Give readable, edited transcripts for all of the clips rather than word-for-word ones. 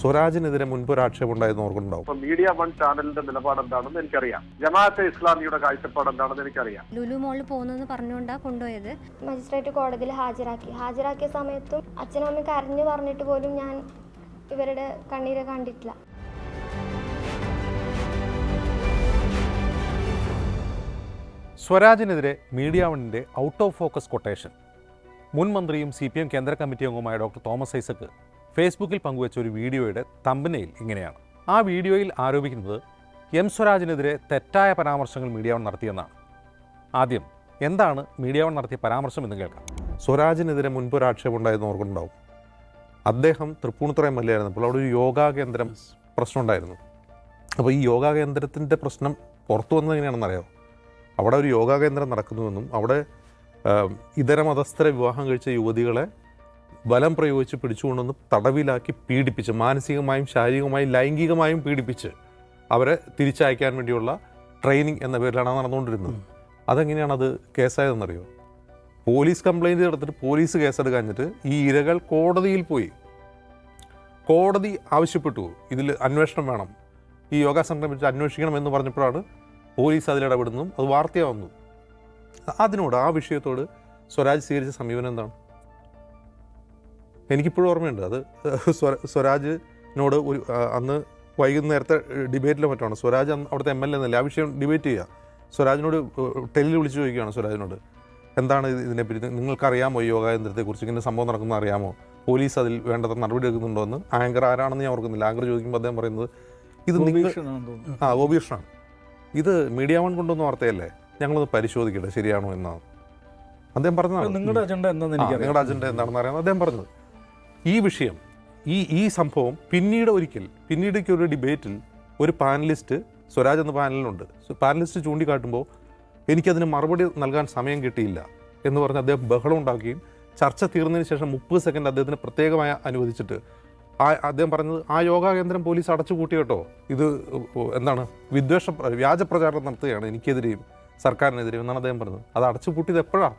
സ്വരാജിനെതിരെ മുൻപൊരു ആക്ഷേപം ഉണ്ടായെന്ന് ഓർക്കുന്നുണ്ടാവും. Media one ചാനലിന്റെ നിലപാട് എന്താണെന്ന് എനിക്കറിയാം. ജമാഅത്തെ ഇസ്ലാമിയുടെ കാഴ്ചപ്പാട് എന്താണെന്ന് എനിക്കറിയാം. ലുലു മോളിൽ പോകുന്നെന്ന് പറഞ്ഞുകൊണ്ടാണ് കൊണ്ടുപോയത്. മജിസ്ട്രേറ്റ് കോടതിയിൽ ഹാജരാക്കിയ സമയത്തും അച്ഛനും അമ്മയും കരഞ്ഞു പറഞ്ഞിട്ട് പോലും ഞാൻ ഇവരുടെ കണ്ണീരെ കണ്ടിട്ടില്ല. സ്വരാജിനെതിരെ മീഡിയ വണ്ണിൻ്റെ ഔട്ട് ഓഫ് ഫോക്കസ് കൊട്ടേഷൻ. മുൻ മന്ത്രിയും CPM കേന്ദ്ര കമ്മിറ്റി അംഗവുമായ ഡോക്ടർ തോമസ് ഐസക് ഫേസ്ബുക്കിൽ പങ്കുവച്ച ഒരു വീഡിയോയുടെ തംബ്നെയിൽ ഇങ്ങനെയാണ്. ആ വീഡിയോയിൽ ആരോപിക്കുന്നത് എം സ്വരാജിനെതിരെ തെറ്റായ പരാമർശങ്ങൾ മീഡിയ വൺ നടത്തിയെന്നാണ്. ആദ്യം എന്താണ് മീഡിയ വൺ നടത്തിയ പരാമർശം എന്ന് കേൾക്കാം. സ്വരാജിനെതിരെ മുൻപൊരു ആക്ഷേപം ഉണ്ടായെന്ന് ഓർക്കുന്നുണ്ടാവും. അദ്ദേഹം തൃപ്പൂണിത്തുറ MLA ആയിരുന്നപ്പോൾ അവിടെ ഒരു യോഗാ കേന്ദ്രം പ്രശ്നം ഉണ്ടായിരുന്നു. അപ്പോൾ ഈ യോഗാ കേന്ദ്രത്തിൻ്റെ പ്രശ്നം പുറത്തു വന്നത് എങ്ങനെയാണെന്ന് അറിയാമോ? അവിടെ ഒരു യോഗാ കേന്ദ്രം നടക്കുന്നുവെന്നും അവിടെ ഇതര മതസ്ഥരെ വിവാഹം കഴിച്ച യുവതികളെ ബലം പ്രയോഗിച്ച് പിടിച്ചുകൊണ്ടുവന്ന് തടവിലാക്കി പീഡിപ്പിച്ച്, മാനസികമായും ശാരീരികമായും ലൈംഗികമായും പീഡിപ്പിച്ച് അവരെ തിരിച്ചയക്കാൻ വേണ്ടിയുള്ള ട്രെയിനിങ് എന്ന പേരിലാണ് നടന്നുകൊണ്ടിരുന്നത്. അതെങ്ങനെയാണത് കേസായതെന്നറിയോ? പോലീസ് കംപ്ലയിൻറ്റ് നടത്തിയിട്ട് പോലീസ് കേസെടുക്കാഞ്ഞിട്ട് ഈ ഇരകൾ കോടതിയിൽ പോയി. കോടതി ആവശ്യപ്പെട്ടു ഇതിൽ അന്വേഷണം വേണം, ഈ യോഗാ സെൻ്ററിനെ പറ്റി അന്വേഷിക്കണം എന്ന് പറഞ്ഞപ്പോഴാണ് പോലീസ് അതിലിടപെടുന്നു, അത് വാർത്തയാവുന്നു. അതിനോട്, ആ വിഷയത്തോട് സ്വരാജ് സ്വീകരിച്ച സമീപനം എന്താണ്? എനിക്കിപ്പോഴും ഓർമ്മയുണ്ട്. അത് സ്വരാജിനോട് ഒരു അന്ന് വൈകുന്നേരത്തെ ഡിബേറ്റിലോ മറ്റാണ്. സ്വരാജ് അവിടുത്തെ MLA എന്നല്ല, ആ വിഷയം ഡിബേറ്റ് ചെയ്യുക. സ്വരാജിനോട് ടെലിൽ വിളിച്ച് ചോദിക്കുകയാണ് സ്വരാജിനോട്, എന്താണ് ഇതിനെപ്പറ്റി, നിങ്ങൾക്കറിയാമോ ഈ യോഗാ കേന്ദ്രത്തെക്കുറിച്ച്, ഇങ്ങനെ സംഭവം നടക്കുന്നത് അറിയാമോ, പോലീസ് അതിൽ വേണ്ടത്ര നടപടി എടുക്കുന്നുണ്ടോ എന്ന്. ആങ്കർ ആരാണെന്ന് ഞാൻ ഓർക്കുന്നില്ല. ആങ്കർ ചോദിക്കുമ്പോൾ അദ്ദേഹം പറയുന്നത് ഇത് ഗോപീകൃഷ്ണനാണ്, ഇത് മീഡിയ വൺ കൊണ്ടുവന്ന വാർത്തയല്ലേ, ഞങ്ങളത് പരിശോധിക്കട്ടെ ശരിയാണോ എന്നാണ് അദ്ദേഹം പറഞ്ഞത്. നിങ്ങളുടെ അജണ്ട എന്താണെന്ന് അറിയാമെന്ന് അദ്ദേഹം പറഞ്ഞത്. ഈ വിഷയം, ഈ സംഭവം പിന്നീട് ഒരു ഡിബേറ്റിൽ ഒരു പാനലിസ്റ്റ്, സ്വരാജ് എന്ന പാനലിലുണ്ട്, പാനലിസ്റ്റ് ചൂണ്ടിക്കാട്ടുമ്പോൾ എനിക്കതിന് മറുപടി നൽകാൻ സമയം കിട്ടിയില്ല എന്ന് പറഞ്ഞ് അദ്ദേഹം ബഹളം ഉണ്ടാക്കുകയും ചർച്ച തീർന്നതിന് ശേഷം 30 സെക്കൻഡ് അദ്ദേഹത്തിന് പ്രത്യേകമായി അനുവദിച്ചിട്ട് അദ്ദേഹം പറഞ്ഞത്, ആ യോഗാ കേന്ദ്രം പോലീസ് അടച്ചു കൂട്ടി കേട്ടോ, ഇത് എന്താണ് വ്യാജ പ്രചാരണം നടത്തുകയാണ് എനിക്കെതിരെയും സർക്കാരിനെതിരെയും എന്നാണ് അദ്ദേഹം പറഞ്ഞത്. അത് അടച്ചു പൂട്ടിയത് എപ്പോഴാണ്?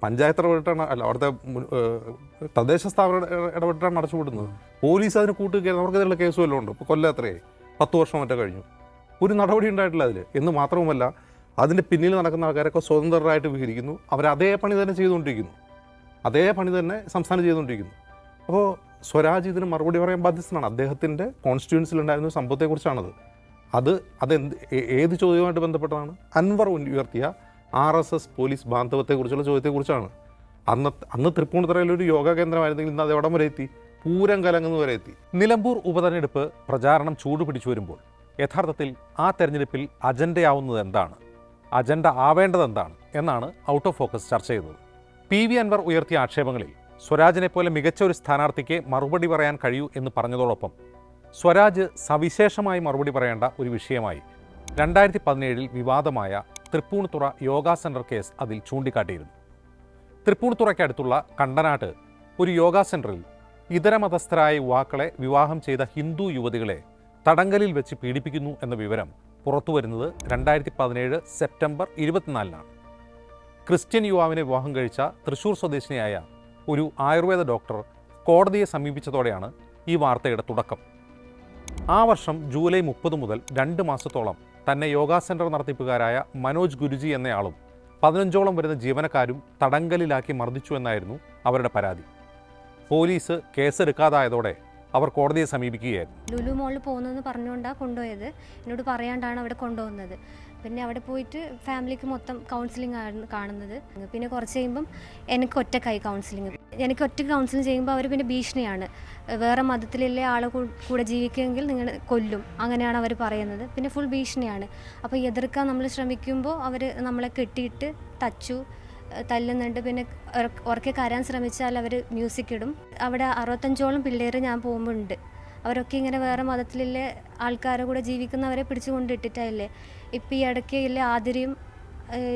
പഞ്ചായത്ത് ഇടപെട്ടാണ്, അല്ല അവിടുത്തെ തദ്ദേശ സ്ഥാപനം ഇടപെട്ടാണ് അടച്ചു പൂട്ടുന്നത്. പോലീസ് അതിന് കൂട്ടുകയറി, അവർക്കെതിരെയുള്ള കേസ് വല്ലതും ഉണ്ട്. ഇപ്പോൾ കൊല്ലം എത്രയായി, 10 വർഷം മറ്റോ കഴിഞ്ഞു, ഒരു നടപടി ഉണ്ടായിട്ടില്ല അതിൽ. എന്ന് മാത്രവുമല്ല, അതിൻ്റെ പിന്നിൽ നടക്കുന്ന ആൾക്കാരൊക്കെ സ്വതന്ത്രരായിട്ട് വിഹരിക്കുന്നു. അവരതേ പണി തന്നെ ചെയ്തുകൊണ്ടിരിക്കുന്നു, അതേ പണി തന്നെ സംസ്ഥാനം ചെയ്തുകൊണ്ടിരിക്കുന്നു. അപ്പോൾ സ്വരാജ് ഇതിന് മറുപടി പറയാൻ ബാധ്യസ്ഥനാണ്. അദ്ദേഹത്തിൻ്റെ കോൺസ്റ്റിറ്റ്യുവൻസിലുണ്ടായിരുന്ന സംഭവത്തെക്കുറിച്ചാണത്. ഏത് ചോദ്യവുമായിട്ട് ബന്ധപ്പെട്ടതാണ്? അൻവർ ഉയർത്തിയ RSS പോലീസ് ബാന്ധവത്തെക്കുറിച്ചുള്ള ചോദ്യത്തെക്കുറിച്ചാണ്. അന്ന് തൃപ്പൂണിത്തുറയിൽ ഒരു യോഗാ കേന്ദ്രമായിരുന്നെങ്കിൽ ഇന്ന് അത് എവിടം വരെ എത്തി? പൂരം കലങ്ങുന്ന വരെ എത്തി. നിലമ്പൂർ ഉപതെരഞ്ഞെടുപ്പ് പ്രചാരണം ചൂടുപിടിച്ചു വരുമ്പോൾ യഥാർത്ഥത്തിൽ ആ തെരഞ്ഞെടുപ്പിൽ അജണ്ടയാവുന്നത് എന്താണ്, അജണ്ട ആവേണ്ടത് എന്താണ് എന്നാണ് ഔട്ട് ഓഫ് ഫോക്കസ് ചർച്ച ചെയ്തത്. PV അൻവർ ഉയർത്തിയ ആക്ഷേപങ്ങളിൽ സ്വരാജിനെ പോലെ മികച്ച ഒരു സ്ഥാനാർത്ഥിക്ക് മറുപടി പറയാൻ കഴിയൂ എന്ന് പറഞ്ഞതോടൊപ്പം സ്വരാജ് സവിശേഷമായി മറുപടി പറയേണ്ട ഒരു വിഷയമായി 2017 വിവാദമായ തൃപ്പൂണിത്തുറ യോഗാ സെൻറ്റർ കേസ് അതിൽ ചൂണ്ടിക്കാട്ടിയിരുന്നു. തൃപ്പൂണിത്തുറയ്ക്കടുത്തുള്ള കണ്ടനാട്ട് ഒരു യോഗാ സെൻറ്ററിൽ ഇതര മതസ്ഥരായ യുവാക്കളെ വിവാഹം ചെയ്ത ഹിന്ദു യുവതികളെ തടങ്കലിൽ വെച്ച് പീഡിപ്പിക്കുന്നു എന്ന വിവരം പുറത്തുവരുന്നത് 2017 സെപ്റ്റംബർ 24-നാണ്. ക്രിസ്ത്യൻ യുവാവിനെ വിവാഹം കഴിച്ച തൃശ്ശൂർ സ്വദേശിനിയായ ഒരു ആയുർവേദ ഡോക്ടർ കോടതിയെ സമീപിച്ചതോടെയാണ് ഈ വാർത്തയുടെ തുടക്കം. ആ വർഷം ജൂലൈ 30 മുതൽ 2 മാസത്തോളം തന്നെ യോഗാ സെൻറ്റർ നടത്തിപ്പുകാരായ മനോജ് ഗുരുജി എന്നയാളും 15ഓളം വരുന്ന ജീവനക്കാരും തടങ്കലിലാക്കി മർദ്ദിച്ചു എന്നായിരുന്നു അവരുടെ പരാതി. പോലീസ് കേസെടുക്കാതായതോടെ അവർ കോടതിയെ സമീപിക്കുകയായിരുന്നു. ലുലു മോളിൽ പോകുന്നെന്ന് പറഞ്ഞുകൊണ്ടാണ് കൊണ്ടുപോയത്. എന്നോട് പറയാണ്ടാണ് അവിടെ കൊണ്ടുപോകുന്നത്. പിന്നെ അവിടെ പോയിട്ട് ഫാമിലിക്ക് മൊത്തം കൗൺസിലിംഗ് ആണ് കാണുന്നത്. പിന്നെ കുറച്ച് കഴിയുമ്പം എനിക്ക് ഒറ്റക്കായി കൗൺസിലിംഗ്. എനിക്ക് ഒറ്റയ്ക്ക് കൗൺസിലിംഗ് ചെയ്യുമ്പോൾ അവർ പിന്നെ ഭീഷണിയാണ്, വേറെ മതത്തിലുള്ള ആളെ കൂടെ ജീവിക്കുമെങ്കിൽ നിങ്ങൾ കൊല്ലും, അങ്ങനെയാണ് അവർ പറയുന്നത്. പിന്നെ ഫുൾ ഭീഷണിയാണ്. അപ്പോൾ എതിർക്കാൻ നമ്മൾ ശ്രമിക്കുമ്പോൾ അവർ നമ്മളെ കെട്ടിയിട്ട് തല്ലുന്നുണ്ട്. പിന്നെ ഉറക്കെ കരാൻ ശ്രമിച്ചാൽ അവർ മ്യൂസിക് ഇടും. അവിടെ 65ഓളം പിള്ളേർ ഞാൻ പോകുമ്പോൾ ഉണ്ട്. അവരൊക്കെ ഇങ്ങനെ വേറെ മതത്തിലുള്ള ആൾക്കാരെ കൂടെ ജീവിക്കുന്നവരെ പിടിച്ചു കൊണ്ടിട്ടിട്ടല്ലേ. ഇപ്പം ഈ ഇടയ്ക്ക് ഇല്ല ആതിരയും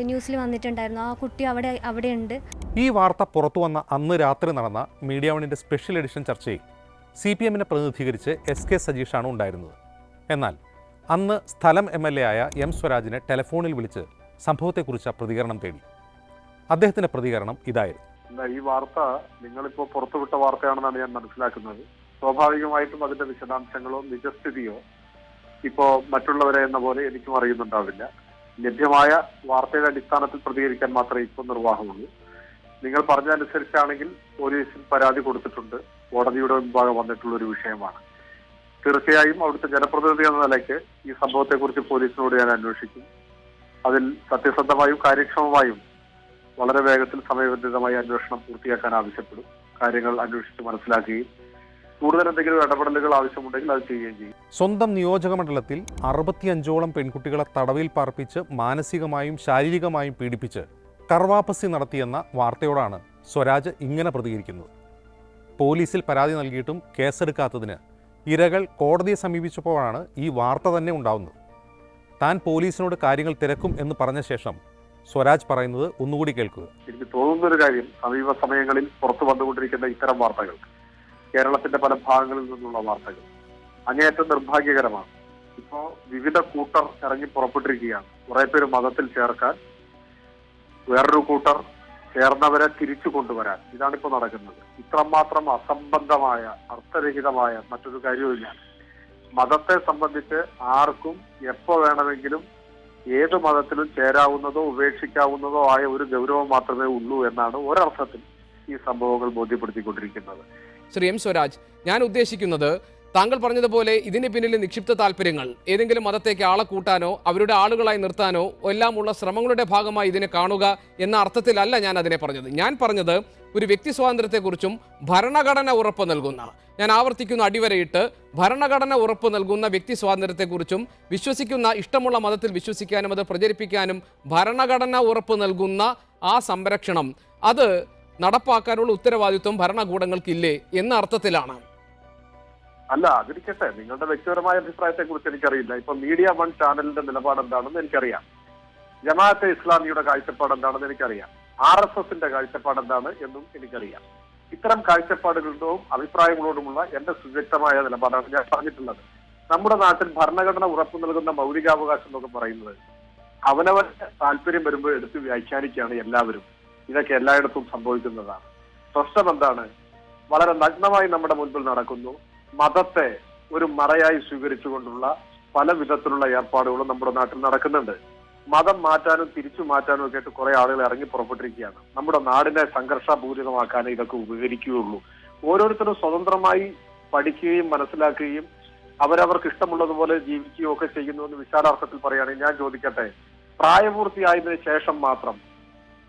ന്യൂസിൽ വന്നിട്ടുണ്ടായിരുന്നു, ആ കുട്ടി അവിടെ ഉണ്ട്. ഈ വാർത്ത പുറത്തു വന്ന അന്ന് രാത്രി നടന്ന മീഡിയ വണ്ണിൻ്റെ സ്പെഷ്യൽ എഡിഷൻ ചർച്ചയിൽ CPMനെ പ്രതിനിധീകരിച്ച് SK സജീഷാണ് ഉണ്ടായിരുന്നത്. എന്നാൽ അന്ന് സ്ഥലം MLA ആയ M സ്വരാജിനെ ടെലിഫോണിൽ വിളിച്ച് സംഭവത്തെക്കുറിച്ച് പ്രതികരണം തേടി. അദ്ദേഹത്തിൻ്റെ പ്രതികരണം ഇതായിരുന്നു. ഈ വാർത്ത നിങ്ങളിപ്പോൾ പുറത്തുവിട്ട വാർത്തയാണെന്നാണ് ഞാൻ മനസ്സിലാക്കുന്നത്. സ്വാഭാവികമായിട്ടും അതിന്റെ വിശദാംശങ്ങളോ നിജസ്ഥിതിയോ ഇപ്പോ മറ്റുള്ളവരെ എന്ന പോലെ എനിക്കും അറിയുന്നുണ്ടാവില്ല. ലഭ്യമായ വാർത്തയുടെ അടിസ്ഥാനത്തിൽ പ്രതികരിക്കാൻ മാത്രമേ ഇപ്പോൾ നിർവാഹമുള്ളൂ. നിങ്ങൾ പറഞ്ഞതനുസരിച്ചാണെങ്കിൽ പോലീസിൽ പരാതി കൊടുത്തിട്ടുണ്ട്. കോടതിയുടെ മുൻപാകെ വന്നിട്ടുള്ള ഒരു വിഷയമാണ്. തീർച്ചയായും അവിടുത്തെ ജനപ്രതിനിധി എന്ന നിലയ്ക്ക് ഈ സംഭവത്തെക്കുറിച്ച് പോലീസിനോട് ഞാൻ അന്വേഷിക്കും. അതിൽ സത്യസന്ധമായും കാര്യക്ഷമമായും വളരെ വേഗത്തിൽ സമയബന്ധിതമായി അന്വേഷണം പൂർത്തിയാക്കാൻ ആവശ്യപ്പെടും. കാര്യങ്ങൾ അന്വേഷിച്ച് മനസ്സിലാക്കുകയും കൂടുതൽ എന്തെങ്കിലും ഇടപെടലുകൾ ആവശ്യമുണ്ടെങ്കിൽ അത് ചെയ്യുകയും ചെയ്യും. സ്വന്തം നിയോജക മണ്ഡലത്തിൽ 65ഓളം പെൺകുട്ടികളെ തടവിൽ പാർപ്പിച്ച് മാനസികമായും ശാരീരികമായും പീഡിപ്പിച്ച് കർവാപ്പസി നടത്തിയെന്ന വാർത്തയോടാണ് സ്വരാജ് ഇങ്ങനെ പ്രതികരിക്കുന്നത്. പോലീസിൽ പരാതി നൽകിയിട്ടും കേസെടുക്കാത്തതിന് ഇരകൾ കോടതിയെ സമീപിച്ചപ്പോഴാണ് ഈ വാർത്ത തന്നെ ഉണ്ടാവുന്നത്. താൻ പോലീസിനോട് കാര്യങ്ങൾ തിരക്കും എന്ന് പറഞ്ഞ ശേഷം സ്വരാജ് പറയുന്നത് ഒന്നുകൂടി കേൾക്കുക. എനിക്ക് തോന്നുന്നൊരു കാര്യം, സമീപ സമയങ്ങളിൽ പുറത്തു വന്നുകൊണ്ടിരിക്കുന്ന ഇത്തരം വാർത്തകൾ, കേരളത്തിന്റെ പല ഭാഗങ്ങളിൽ നിന്നുള്ള വാർത്തകൾ അങ്ങേയറ്റം നിർഭാഗ്യകരമാണ്. ഇപ്പോ വിവിധ കൂട്ടർ ഇറങ്ങി പുറപ്പെട്ടിരിക്കുകയാണ്. കുറെ പേര് മതത്തിൽ ചേർക്കാൻ, വേറൊരു കൂട്ടർ ചേർന്നവരെ തിരിച്ചു കൊണ്ടുവരാൻ. ഇതാണിപ്പോ നടക്കുന്നത്. ഇത്രമാത്രം അസംബന്ധമായ, അർത്ഥരഹിതമായ മറ്റൊരു കാര്യവുമില്ല. മതത്തെ സംബന്ധിച്ച് ആർക്കും എപ്പോ വേണമെങ്കിലും ഏത് മതത്തിലും ചേരാവുന്നതോ ഉപേക്ഷിക്കാവുന്നതോ ആയ ഒരു ഗൗരവം മാത്രമേ ഉള്ളൂ എന്നാണ് ഒരർത്ഥത്തിൽ ഈ സംഭവങ്ങൾ ബോധ്യപ്പെടുത്തിക്കൊണ്ടിരിക്കുന്നത്. ശ്രീ എം സ്വരാജ്, ഞാൻ ഉദ്ദേശിക്കുന്നത് താങ്കൾ പറഞ്ഞതുപോലെ ഇതിന് പിന്നിൽ നിക്ഷിപ്ത താല്പര്യങ്ങൾ, ഏതെങ്കിലും മതത്തേക്ക് ആളെ കൂട്ടാനോ അവരുടെ ആളുകളായി നിർത്താനോ എല്ലാമുള്ള ശ്രമങ്ങളുടെ ഭാഗമായി ഇതിനെ കാണുക എന്ന അർത്ഥത്തിലല്ല ഞാൻ അതിനെ പറഞ്ഞത്. ഞാൻ പറഞ്ഞത് ഒരു വ്യക്തി സ്വാതന്ത്ര്യത്തെക്കുറിച്ചും ഭരണഘടന ഉറപ്പ് നൽകുന്ന, ഞാൻ ആവർത്തിക്കുന്ന അടിവരയിട്ട്, ഭരണഘടന ഉറപ്പ് നൽകുന്ന വ്യക്തി സ്വാതന്ത്ര്യത്തെക്കുറിച്ചും വിശ്വസിക്കുന്ന, ഇഷ്ടമുള്ള മതത്തിൽ വിശ്വസിക്കാനും അത് പ്രചരിപ്പിക്കാനും ഭരണഘടന ഉറപ്പ് നൽകുന്ന ആ സംരക്ഷണം അത് നടപ്പാക്കാനുള്ള ഉത്തരവാദിത്വം ഭരണകൂടങ്ങൾക്കില്ലേ എന്ന അർത്ഥത്തിലാണ്. അല്ല, അതിരിക്കട്ടെ, നിങ്ങളുടെ വ്യക്തിപരമായ അഭിപ്രായത്തെ കുറിച്ച് എനിക്കറിയില്ല. ഇപ്പൊ മീഡിയ വൺ ചാനലിന്റെ നിലപാട് എന്താണെന്ന് എനിക്കറിയാം. ജമാഅത്തെ ഇസ്ലാമിയുടെ കാഴ്ചപ്പാട് എന്താണെന്ന് എനിക്കറിയാം. RSSന്റെ കാഴ്ചപ്പാട് എന്താണ് എന്നും എനിക്കറിയാം. ഇത്തരം കാഴ്ചപ്പാടുകളോടും അഭിപ്രായങ്ങളോടുമുള്ള എന്റെ സുവ്യക്തമായ നിലപാടാണ് ഞാൻ പറഞ്ഞിട്ടുള്ളത്. നമ്മുടെ നാട്ടിൽ ഭരണഘടന ഉറപ്പു നൽകുന്ന മൗലികാവകാശം എന്നൊക്കെ പറയുന്നത് അവനവന്റെ താല്പര്യം വരുമ്പോൾ എടുത്ത് വ്യാഖ്യാനിക്കുകയാണ് എല്ലാവരും. ഇതൊക്കെ എല്ലായിടത്തും സംഭവിക്കുന്നതാണ്. പ്രശ്നം എന്താണ്? വളരെ നഗ്നമായി നമ്മുടെ മുൻപിൽ നടക്കുന്നു. മതത്തെ ഒരു മറയായി സ്വീകരിച്ചുകൊണ്ടുള്ള പല വിധത്തിലുള്ള ഏർപ്പാടുകളും നമ്മുടെ നാട്ടിൽ നടക്കുന്നുണ്ട്. മതം മാറ്റാനും തിരിച്ചു മാറ്റാനും ഒക്കെ ആയിട്ട് കുറെ ആളുകൾ ഇറങ്ങി പുറപ്പെട്ടിരിക്കുകയാണ്. നമ്മുടെ നാടിനെ സംഘർഷപൂരിതമാക്കാനേ ഇതൊക്കെ ഉപകരിക്കുകയുള്ളൂ. ഓരോരുത്തരും സ്വതന്ത്രമായി പഠിക്കുകയും മനസ്സിലാക്കുകയും അവരവർക്ക് ഇഷ്ടമുള്ളതുപോലെ ജീവിക്കുകയും ഒക്കെ ചെയ്യുന്നു എന്ന് വിശാലാർത്ഥത്തിൽ പറയുകയാണെങ്കിൽ ഞാൻ ചോദിക്കട്ടെ, പ്രായപൂർത്തിയായതിനു ശേഷം മാത്രം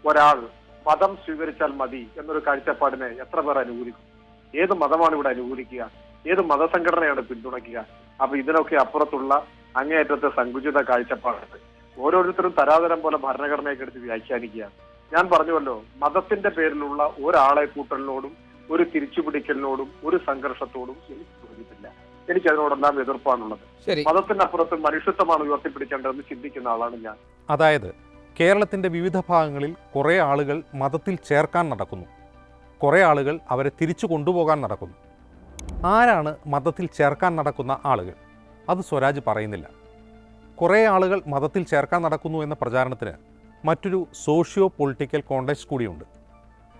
ഒരാൾ മതം സ്വീകരിച്ചാൽ മതി എന്നൊരു കാഴ്ചപ്പാടിനെ എത്ര പേർ അനുകൂലിക്കും? ഏത് മതമാണ് ഇവിടെ അനുകൂലിക്കുക? ഏത് മതസംഘടനയാണ് പിന്തുണയ്ക്കുക? അപ്പൊ ഇതിനൊക്കെ അപ്പുറത്തുള്ള അങ്ങേയറ്റത്തെ സങ്കുചിത കാഴ്ചപ്പാടുണ്ട്. ഓരോരുത്തരും തരാതരം പോലെ ഭരണഘടനയൊക്കെ എടുത്ത് വ്യാഖ്യാനിക്കുകയാണ്. ഞാൻ പറഞ്ഞുവല്ലോ, മതത്തിന്റെ പേരിലുള്ള ഒരാളെ കൂട്ടലിനോടും ഒരു തിരിച്ചുപിടിക്കലിനോടും ഒരു സംഘർഷത്തോടും എനിക്ക് തോന്നിയിട്ടില്ല. എനിക്ക് അതിനോടെല്ലാം എതിർപ്പാണുള്ളത്. മതത്തിനപ്പുറത്ത് മനുഷ്യത്വമാണ് ഉയർത്തിപ്പിടിക്കേണ്ടതെന്ന് ചിന്തിക്കുന്ന ആളാണ് ഞാൻ. അതായത് കേരളത്തിൻ്റെ വിവിധ ഭാഗങ്ങളിൽ കുറേ ആളുകൾ മതത്തിൽ ചേർക്കാൻ നടക്കുന്നു, കുറേ ആളുകൾ അവരെ തിരിച്ചു കൊണ്ടുപോകാൻ നടക്കുന്നു. ആരാണ് മതത്തിൽ ചേർക്കാൻ നടക്കുന്ന ആളുകൾ? അത് സ്വരാജ് പറയുന്നില്ല. കുറേ ആളുകൾ മതത്തിൽ ചേർക്കാൻ നടക്കുന്നു എന്ന പ്രചാരണത്തിന് മറ്റൊരു സോഷ്യോ പൊളിറ്റിക്കൽ കോണ്ടെക്സ്റ്റ് കൂടിയുണ്ട്.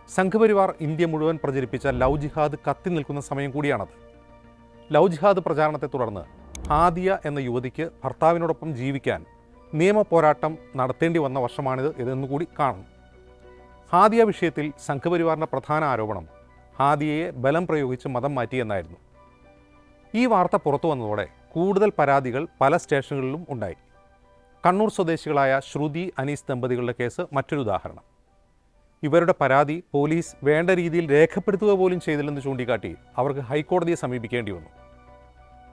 സംഘപരിവാർ ഇന്ത്യ മുഴുവൻ പ്രചരിപ്പിച്ച ലവ് ജിഹാദ് കത്തി നിൽക്കുന്ന സമയം കൂടിയാണത്. ലവ് ജിഹാദ് പ്രചാരണത്തെ തുടർന്ന് ഹാദിയ എന്ന യുവതിക്ക് ഭർത്താവിനോടൊപ്പം ജീവിക്കാൻ നിയമ പോരാട്ടം നടത്തേണ്ടി വന്ന വർഷമാണിത് ഇതെന്നുകൂടി കാണും. ഹാദിയ വിഷയത്തിൽ സംഘപരിവാറിൻ്റെ പ്രധാന ആരോപണം ഹാദിയയെ ബലം പ്രയോഗിച്ച് മതം മാറ്റിയെന്നായിരുന്നു. ഈ വാർത്ത പുറത്തു വന്നതോടെ കൂടുതൽ പരാതികൾ പല സ്റ്റേഷനുകളിലും ഉണ്ടായി. കണ്ണൂർ സ്വദേശികളായ ശ്രുതി അനീസ് ദമ്പതികളുടെ കേസ് മറ്റൊരു ഉദാഹരണം. ഇവരുടെ പരാതി പോലീസ് വേണ്ട രീതിയിൽ രേഖപ്പെടുത്തുക പോലും ചെയ്തില്ലെന്ന് ചൂണ്ടിക്കാട്ടി അവർക്ക് ഹൈക്കോടതിയെ സമീപിക്കേണ്ടി വന്നു.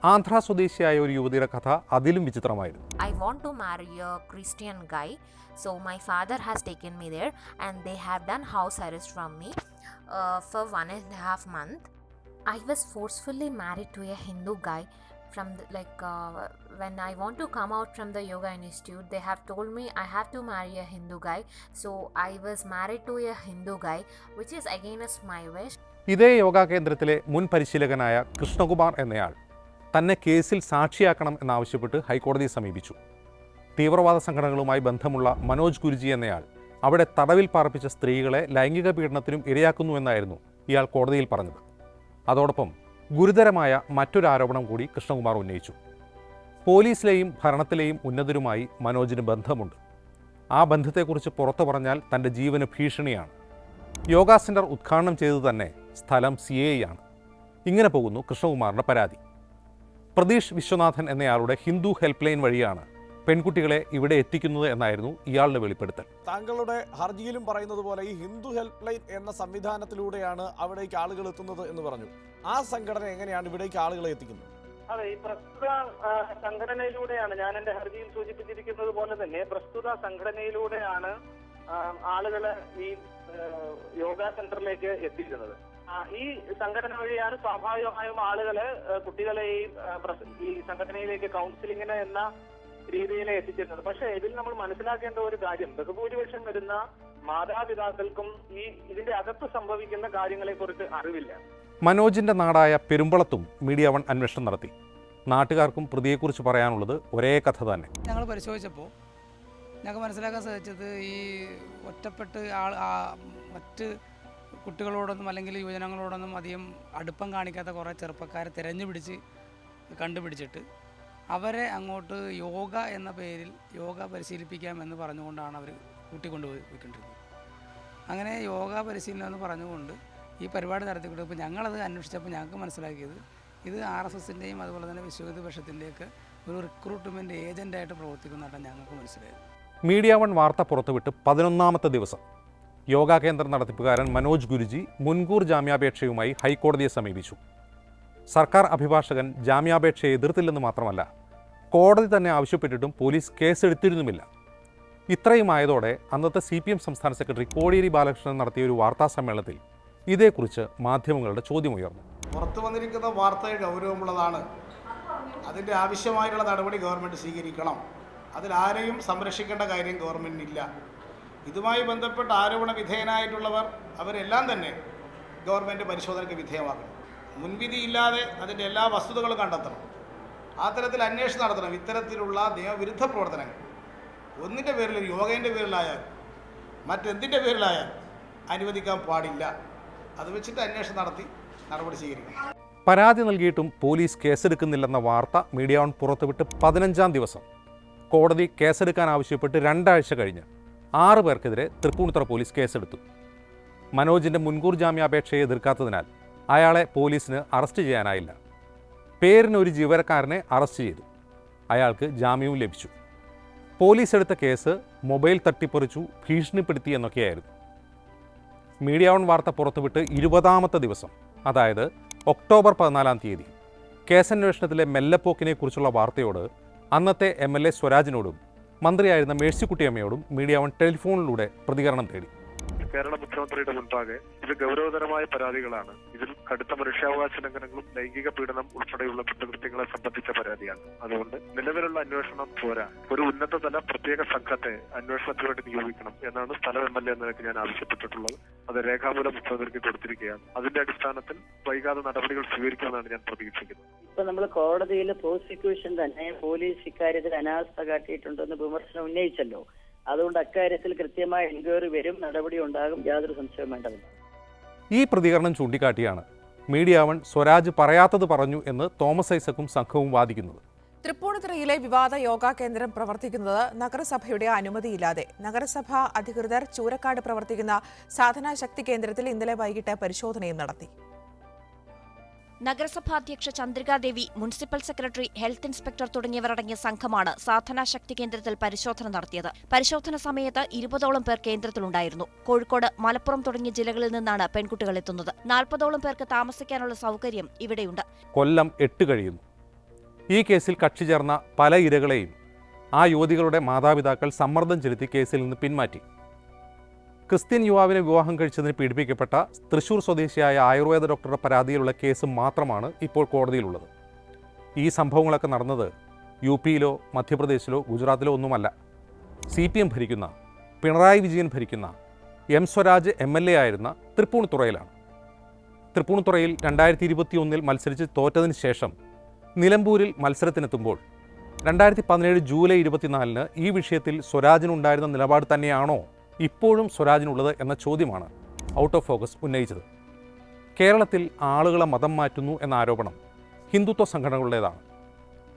ആന്ധ്ര സ്വദേശിയായ ഒരു യുവതിയുടെ കഥ അതിലും വിചിത്രമായിരുന്നു. I want to marry a Christian guy, so my father has taken me there and they have done house arrest from me for 1.5 months. I was forcefully married to a Hindu guy from when I want to come out from the yoga institute, they have told me I have to marry a Hindu guy, so I was married to a Hindu guy, which is against my wish. ഇതേ യോഗാ കേന്ദ്രത്തിലെ മുൻ പരിശീലകനായ കൃഷ്ണകുമാർ എന്നയാൾ തന്നെ കേസിൽ സാക്ഷിയാക്കണം എന്നാവശ്യപ്പെട്ട് ഹൈക്കോടതിയെ സമീപിച്ചു. തീവ്രവാദ സംഘടനകളുമായി ബന്ധമുള്ള മനോജ് ഗുരുജി എന്നയാൾ അവിടെ തടവിൽ പാർപ്പിച്ച സ്ത്രീകളെ ലൈംഗിക പീഡനത്തിനും ഇരയാക്കുന്നുവെന്നായിരുന്നു ഇയാൾ കോടതിയിൽ പറഞ്ഞത്. അതോടൊപ്പം ഗുരുതരമായ മറ്റൊരു ആരോപണം കൂടി കൃഷ്ണകുമാർ ഉന്നയിച്ചു. പോലീസിലെയും ഭരണത്തിലെയും ഉന്നതരുമായി മനോജിന് ബന്ധമുണ്ട്. ആ ബന്ധത്തെക്കുറിച്ച് പുറത്തു പറഞ്ഞാൽ തൻ്റെ ജീവന് ഭീഷണിയാണ്. യോഗ സെൻറ്റർ ഉദ്ഘാടനം ചെയ്തത് തന്നെ സ്ഥലം CI ആണ്. ഇങ്ങനെ പോകുന്നു കൃഷ്ണകുമാറിൻ്റെ പരാതി. പ്രതീഷ് വിശ്വനാഥൻ എന്നയാളുടെ ഹിന്ദു ഹെൽപ്പ് ലൈൻ വഴിയാണ് പെൺകുട്ടികളെ ഇവിടെ എത്തിക്കുന്നത് എന്നായിരുന്നു ഇയാളുടെ വെളിപ്പെടുത്തൽ. താങ്കളുടെ ഹർജിയിലും പറയുന്നത് പോലെ ഈ ഹിന്ദു ഹെൽപ്പ് ലൈൻ എന്ന സംവിധാനത്തിലൂടെയാണ് അവിടേക്ക് ആളുകൾ എത്തുന്നത് എന്ന് പറഞ്ഞു. ആ സംഘടന എങ്ങനെയാണ് ഇവിടേക്ക് ആളുകളെ എത്തിക്കുന്നത്? അതെ, ഈ പ്രസ്തുത സംഘടനയിലൂടെയാണ്, ഞാൻ എന്റെ ഹർജിയിൽ സൂചിപ്പിച്ചിരിക്കുന്നത് പോലെ തന്നെ പ്രസ്തുത സംഘടനയിലൂടെയാണ് ആളുകളെ ഈ യോഗ സെന്ററിലേക്ക് എത്തിക്കുന്നത്. ഈ സംഘടന വഴിയാണ് സ്വാഭാവികമായും ആളുകളെ, കുട്ടികളെയും ഈ സംഘടനയിലേക്ക് കൗൺസിലിങ്ങിന് എന്ന രീതിയിലെ എത്തിച്ചിരുന്നത്. പക്ഷേ ഇതിൽ നമ്മൾ മനസ്സിലാക്കേണ്ട ഒരു കാര്യം, ബഹുഭൂരിപക്ഷം വരുന്ന മാതാപിതാക്കൾക്കും ഇതിന്റെ അകത്ത് സംഭവിക്കുന്ന കാര്യങ്ങളെ കുറിച്ച് അറിവില്ല. മനോജിന്റെ നാടായ പെരുമ്പളത്തും മീഡിയ വൺ അന്വേഷണം നടത്തി. നാട്ടുകാർക്കും പ്രതിയെക്കുറിച്ച് പറയാനുള്ളത് ഒരേ കഥ തന്നെ. ഞങ്ങൾ പരിശോധിച്ചപ്പോൾ ഞങ്ങൾക്ക് മനസ്സിലാക്കാൻ സാധിച്ചത് ഈ ഒറ്റപ്പെട്ട് മറ്റ് കുട്ടികളോടൊന്നും അല്ലെങ്കിൽ യുവജനങ്ങളോടൊന്നും അധികം അടുപ്പം കാണിക്കാത്ത കുറേ ചെറുപ്പക്കാരെ കണ്ടുപിടിച്ചിട്ട് അവരെ അങ്ങോട്ട് യോഗ എന്ന പേരിൽ യോഗ പരിശീലിപ്പിക്കാമെന്ന് പറഞ്ഞുകൊണ്ടാണ് അവർ കൂട്ടിക്കൊണ്ടുപോയിക്കൊണ്ടിരുന്നത്. അങ്ങനെ യോഗ പരിശീലനം എന്ന് പറഞ്ഞുകൊണ്ട് ഈ പരിപാടി നടത്തിക്കൊണ്ട് ഇപ്പോൾ ഞങ്ങളത് അന്വേഷിച്ചപ്പോൾ ഞങ്ങൾക്ക് മനസ്സിലാക്കിയത് ഇത് RSSൻ്റെയും അതുപോലെ തന്നെ വിശ്വവിദ്യാപക്ഷത്തിൻ്റെയൊക്കെ ഒരു റിക്രൂട്ട്മെൻറ്റ് ഏജൻ്റായിട്ട് പ്രവർത്തിക്കുന്നതായിട്ടാണ് ഞങ്ങൾക്ക് മനസ്സിലായത്. മീഡിയ വൺ വാർത്ത പുറത്തുവിട്ട് 11ാമത്തെ ദിവസം യോഗാ കേന്ദ്രം നടത്തിപ്പുകാരൻ മനോജ് ഗുരുജി മുൻകൂർ ജാമ്യാപേക്ഷയുമായി ഹൈക്കോടതിയെ സമീപിച്ചു. സർക്കാർ അഭിഭാഷകൻ ജാമ്യാപേക്ഷയെ എതിർത്തില്ലെന്ന് മാത്രമല്ല, കോടതി തന്നെ ആവശ്യപ്പെട്ടിട്ടും പോലീസ് കേസെടുത്തിരുന്നുമില്ല. ഇത്രയുമായതോടെ അന്നത്തെ CPM സംസ്ഥാന സെക്രട്ടറി കോടിയേരി ബാലകൃഷ്ണൻ നടത്തിയ ഒരു വാർത്താ സമ്മേളനത്തിൽ ഇതേക്കുറിച്ച് മാധ്യമങ്ങളുടെ ചോദ്യമുയർന്നു. പുറത്തു വന്നിരിക്കുന്ന വാർത്ത ഗൗരവമുള്ളതാണ്. അതിൻ്റെ ആവശ്യമായിട്ടുള്ള നടപടി ഗവൺമെൻറ് സ്വീകരിക്കണം. അതിലാരെയും സംരക്ഷിക്കേണ്ട കാര്യം ഗവൺമെൻറ്റിനില്ല. ഇതുമായി ബന്ധപ്പെട്ട് ആരോപണ വിധേയനായിട്ടുള്ളവർ അവരെല്ലാം തന്നെ ഗവൺമെൻറ് പരിശോധനയ്ക്ക് വിധേയമാക്കണം. മുൻവിധിയില്ലാതെ അതിൻ്റെ എല്ലാ വസ്തുതകളും കണ്ടെത്തണം. ആ തരത്തിൽ അന്വേഷണം നടത്തണം. ഇത്തരത്തിലുള്ള നിയമവിരുദ്ധ പ്രവർത്തനങ്ങൾ ഒന്നിൻ്റെ പേരിൽ, യോഗേൻ്റെ പേരിലായാൽ മറ്റെന്തിൻ്റെ പേരിലായാൽ അനുവദിക്കാൻ പാടില്ല. അത് വെച്ചിട്ട് അന്വേഷണം നടത്തി നടപടി സ്വീകരിക്കണം. പരാതി നൽകിയിട്ടും പോലീസ് കേസെടുക്കുന്നില്ലെന്ന വാർത്ത മീഡിയ വൺ പുറത്തുവിട്ട് 15ാം ദിവസം കോടതി കേസെടുക്കാൻ ആവശ്യപ്പെട്ട് 2 ആഴ്ച കഴിഞ്ഞ് 6 പേർക്കെതിരെ തൃപ്പൂണിത്തുറ പോലീസ് കേസെടുത്തു. മനോജിൻ്റെ മുൻകൂർ ജാമ്യാപേക്ഷയെ എതിർക്കാത്തതിനാൽ അയാളെ പോലീസിന് അറസ്റ്റ് ചെയ്യാനായില്ല. പേരിനൊരു ജീവനക്കാരനെ അറസ്റ്റ് ചെയ്തു. അയാൾക്ക് ജാമ്യവും ലഭിച്ചു. പോലീസ് എടുത്ത കേസ് മൊബൈൽ തട്ടിപ്പറിച്ചു, ഭീഷണിപ്പെടുത്തി എന്നൊക്കെയായിരുന്നു. മീഡിയ വൺ വാർത്ത പുറത്തുവിട്ട് 20ാമത്തെ ദിവസം, അതായത് ഒക്ടോബർ 14-ാം തീയതി, കേസന്വേഷണത്തിലെ മെല്ലെപ്പോക്കിനെക്കുറിച്ചുള്ള വാർത്തയോട് അന്നത്തെ MLA സ്വരാജിനോടും മന്ത്രിയായിരുന്ന മേഴ്സിക്കുട്ടിയമ്മയോടും മീഡിയ വൺ ടെലിഫോണിലൂടെ പ്രതികരണം തേടി. കേരള മുഖ്യമന്ത്രിയുടെ മുൻപാകെ ഇത് ഗൗരവതരമായ പരാതികളാണ്. ഇതിൽ കടുത്ത മനുഷ്യാവകാശ ലംഘനങ്ങളും ലൈംഗിക പീഡനം ഉൾപ്പെടെയുള്ള കുറ്റകൃത്യങ്ങളെ സംബന്ധിച്ച പരാതിയാണ്. അതുകൊണ്ട് നിലവിലുള്ള അന്വേഷണം പോരാ, ഒരു ഉന്നതതല പ്രത്യേക സംഘത്തെ അന്വേഷണത്തിന് വേണ്ടി നിയോഗിക്കണം എന്നാണ് സ്ഥലം MLA എന്ന നിലയ്ക്ക് ഞാൻ ആവശ്യപ്പെട്ടിട്ടുള്ളത്. അത് രേഖാമൂലം മുഖ്യമന്ത്രിക്ക് കൊടുത്തിരിക്കുകയാണ്. അതിന്റെ അടിസ്ഥാനത്തിൽ വൈകാതെ നടപടികൾ സ്വീകരിക്കുമെന്നാണ് ഞാൻ പ്രതീക്ഷിക്കുന്നത്. ഇപ്പൊ നമ്മൾ കോടതിയിൽ പ്രോസിക്യൂഷൻ തന്നെ പോലീസ് ഇക്കാര്യത്തിൽ അനാസ്ഥ കാട്ടിയിട്ടുണ്ടെന്ന് വിമർശനം ഉന്നയിച്ചല്ലോ. അതുകൊണ്ട് അക്കാര്യത്തിൽ കൃത്യമായ എൻക്വയറി വരും, നടപടി ഉണ്ടാകും, യാതൊരു സംശയവും വേണ്ടതില്ല. ഈ പ്രതികരണം ചൂണ്ടിക്കാട്ടിയാണ് മീഡിയ വൺ സ്വരാജ് പറയാത്തത് പറഞ്ഞു എന്ന് തോമസ് ഐസക്കും സംഘവും വാദിക്കുന്നത്. തൃപ്പൂണിത്തുറയിലെ വിവാദ യോഗാ കേന്ദ്രം പ്രവർത്തിക്കുന്നത് നഗരസഭയുടെ അനുമതിയില്ലാതെ. നഗരസഭാ അധികൃതർ ചൂരക്കാട് പ്രവർത്തിക്കുന്ന സാധനാ ശക്തി കേന്ദ്രത്തിൽ ഇന്നലെ വൈകിട്ട് പരിശോധനയും നടത്തി. നഗരസഭാ അധ്യക്ഷ Chandrikadevi, municipal secretary, health inspector തുടങ്ങിയവരടങ്ങിയ സംഘമാണ് സാധനാ ശക്തി കേന്ദ്രത്തിൽ പരിശോധന നടത്തിയത്. പരിശോധന സമയത്ത് 20ഓളം പേർ കേന്ദ്രത്തിലുണ്ടായിരുന്നു. കോഴിക്കോട്, മലപ്പുറം തുടങ്ങിയ ജില്ലകളിൽ നിന്നാണ് പെൺകുട്ടികൾ എത്തുന്നത്. 40ഓളം പേർക്ക് താമസിക്കാനുള്ള സൗകര്യം ഇവിടെയുണ്ട്. കൊല്ലം 8 കഴിയുന്നു. ഈ കേസിൽ കക്ഷി ചേർന്ന പല ഇരകളെയും ആ യുവതികളുടെ മാതാപിതാക്കൾ സമ്മർദ്ദം ചെലുത്തി കേസിൽ നിന്ന് പിന്മാറ്റി. ക്രിസ്ത്യൻ യുവാവിനെ വിവാഹം കഴിച്ചതിന് പീഡിപ്പിക്കപ്പെട്ട തൃശൂർ സ്വദേശിയായ ആയുർവേദ ഡോക്ടറുടെ പരാതിയിലുള്ള കേസ് മാത്രമാണ് ഇപ്പോൾ കോടതിയിലുള്ളത്. ഈ സംഭവങ്ങളൊക്കെ നടന്നത് UP-യിലോ മധ്യപ്രദേശിലോ ഗുജറാത്തിലോ ഒന്നുമല്ല. CPM ഭരിക്കുന്ന, പിണറായി വിജയൻ ഭരിക്കുന്ന M സ്വരാജ് MLA ആയിരുന്ന തൃപ്പൂണിത്തുറയിലാണ്. തൃപ്പൂണിത്തുറയിൽ 2021 മത്സരിച്ച് തോറ്റതിന് ശേഷം നിലമ്പൂരിൽ മത്സരത്തിനെത്തുമ്പോൾ 2017 ജൂലൈ 24 ഈ വിഷയത്തിൽ സ്വരാജിനുണ്ടായിരുന്ന നിലപാട് തന്നെയാണോ ഇപ്പോഴും സ്വരാജിനുള്ളത് എന്ന ചോദ്യമാണ് ഔട്ട് ഓഫ് ഫോക്കസ് ഉന്നയിച്ചത്. കേരളത്തിൽ ആളുകളെ മതം മാറ്റുന്നു എന്ന ആരോപണം ഹിന്ദുത്വ സംഘടനകളുടേതാണ്.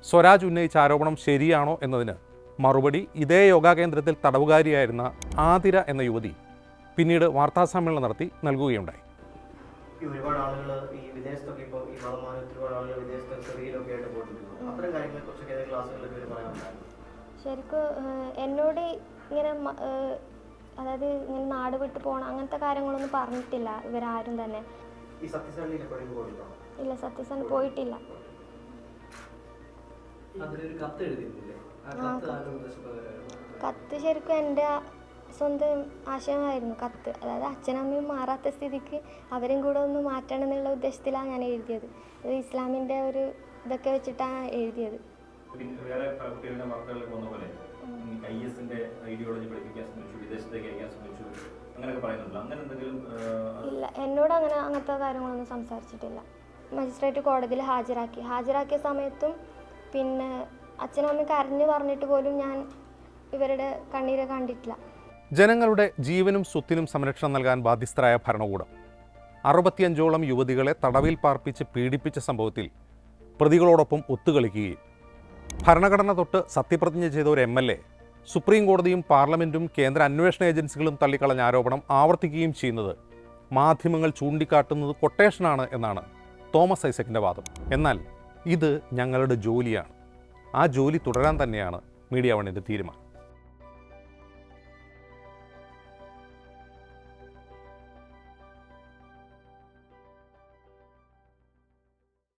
സ്വരാജ് ഉന്നയിച്ച ആരോപണം ശരിയാണോ എന്നതിന് മറുപടി ഇതേ യോഗാ കേന്ദ്രത്തിൽ തടവുകാരിയായിരുന്ന ആതിര എന്ന യുവതി പിന്നീട് വാർത്താസമ്മേളനം നടത്തി നൽകുകയുണ്ടായി. ഒരുപാട് ആളുകൾ ഈ വിദേശത്തൊക്കെ ഇപ്പോൾ ഈ മതമാനത്തിൽ ഒരുപാട് ആളുകൾ വിദേശത്ത് ചെറിയയിലൊക്കെ ആയിട്ട് പോയിട്ടുണ്ട്. അത്തരം കാര്യങ്ങളെ കുറിച്ചൊക്കെ ഏതെങ്കിലും ക്ലാസ്സുകളിലൊക്കെ പറയാനുണ്ടായിരുന്നു? ശരിക്കും എന്നോട് ഇങ്ങനെ അതായത് ഇങ്ങനെ നാട് വിട്ട് പോകണം അങ്ങനത്തെ കാര്യങ്ങളൊന്നും പറഞ്ഞിട്ടില്ല ഇവരാരും തന്നെ. ഈ സത്യസന്ധയിൽ എപ്പോഴെങ്കിലും പോയിട്ടുണ്ടോ? ഇല്ല, സത്യസന്ധ പോയിട്ടില്ല. കത്ത് ശരിക്കും എൻ്റെ സ്വന്തം ആശയമായിരുന്നു കത്ത്. അതായത് അച്ഛനമ്മയും മാറാത്ത സ്ഥിതിക്ക് അവരും കൂടെ ഒന്ന് മാറ്റണം എന്നുള്ള ഉദ്ദേശത്തിലാണ് ഞാൻ എഴുതിയത്. ഇത് ഇസ്ലാമിൻ്റെ ഒരു ഇതൊക്കെ വെച്ചിട്ടാണ് എഴുതിയത്. ഇല്ല, എന്നോട് അങ്ങനത്തെ കാര്യങ്ങളൊന്നും സംസാരിച്ചിട്ടില്ല. മജിസ്ട്രേറ്റ് കോടതിയിൽ ഹാജരാക്കിയ സമയത്തും പിന്നെ അച്ഛനമ്മ കരഞ്ഞു പറഞ്ഞിട്ട് പോലും ഞാൻ ഇവരുടെ കണ്ണീരെ കണ്ടിട്ടില്ല. ജനങ്ങളുടെ ജീവനും സ്വത്തിനും സംരക്ഷണം നൽകാൻ ബാധ്യസ്ഥരായ ഭരണകൂടം 65ഓളം യുവതികളെ തടവിൽ പാർപ്പിച്ച് പീഡിപ്പിച്ച സംഭവത്തിൽ പ്രതികളോടൊപ്പം ഒത്തുകളിക്കുകയും ഭരണഘടന തൊട്ട് സത്യപ്രതിജ്ഞ ചെയ്ത ഒരു MLA സുപ്രീം കോടതിയും പാർലമെൻറ്റും കേന്ദ്ര അന്വേഷണ ഏജൻസികളും തള്ളിക്കളഞ്ഞ ആരോപണം ആവർത്തിക്കുകയും ചെയ്യുന്നത് മാധ്യമങ്ങൾ ചൂണ്ടിക്കാട്ടുന്നത് കൊട്ടേഷനാണ് എന്നാണ് തോമസ് ഐസക്കിൻ്റെ വാദം. എന്നാൽ ഇത് ഞങ്ങളുടെ ജോലിയാണ്. ആ ജോലി തുടരാൻ തന്നെയാണ് മീഡിയ വണ്ണിൻ്റെ തീരുമാനം.